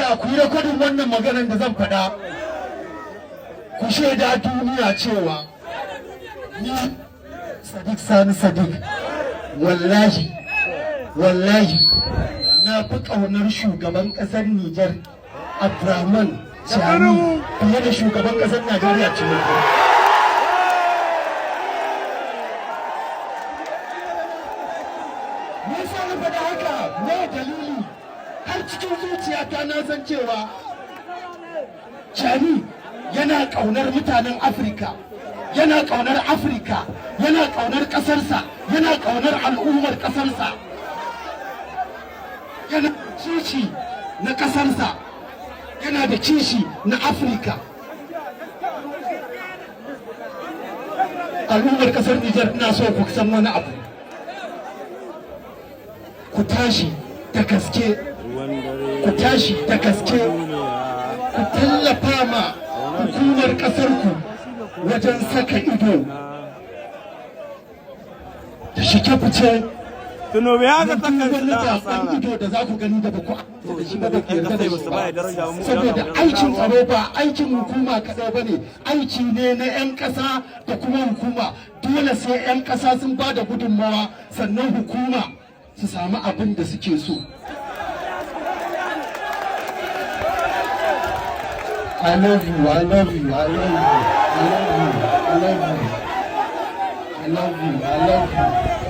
Allah ku yi rekodin wannan maganar da zan faɗa ku shaida duniya cewa ni Sadiq Sani Sadiq wallahi na fi ƙaunar shugaban ƙasar Nijar Abdurrahman Chani fiye da shugaban ƙasar Najeriya Tinubu. Me yasa na faɗa haka? Me dalili? Har cikin zuciyata na san cewa Chani yana ƙaunar mutanen Afirka, yana ƙaunar Afirka, yana ƙaunar ƙasarsa, yana ƙaunar al'ummar ƙasarsa, yana kishi na ƙasarsa, yana da kishi na Afirka. Al'ummar ƙasar Nijar ina so ku san wani abu. Ku tashi da gaske, ku tashi da gaske, ku tallafa ma hukumar ƙasarku wajen saka ido da shige fice tuno bai haka takan wani zaɓen ido da za ku gani da ba ku da shi ba ku yarda da shi ba saboda aikin tsaro ba aikin hukuma kaɗai ba ne aiki ne na 'yan ƙasa da kuma hukuma dole sai 'yan ƙasa sun ba da gudunmawa sannan hukuma su samu abin da suke so. I love you, I love you, I love you, I love you, I love you, I love you, I love you.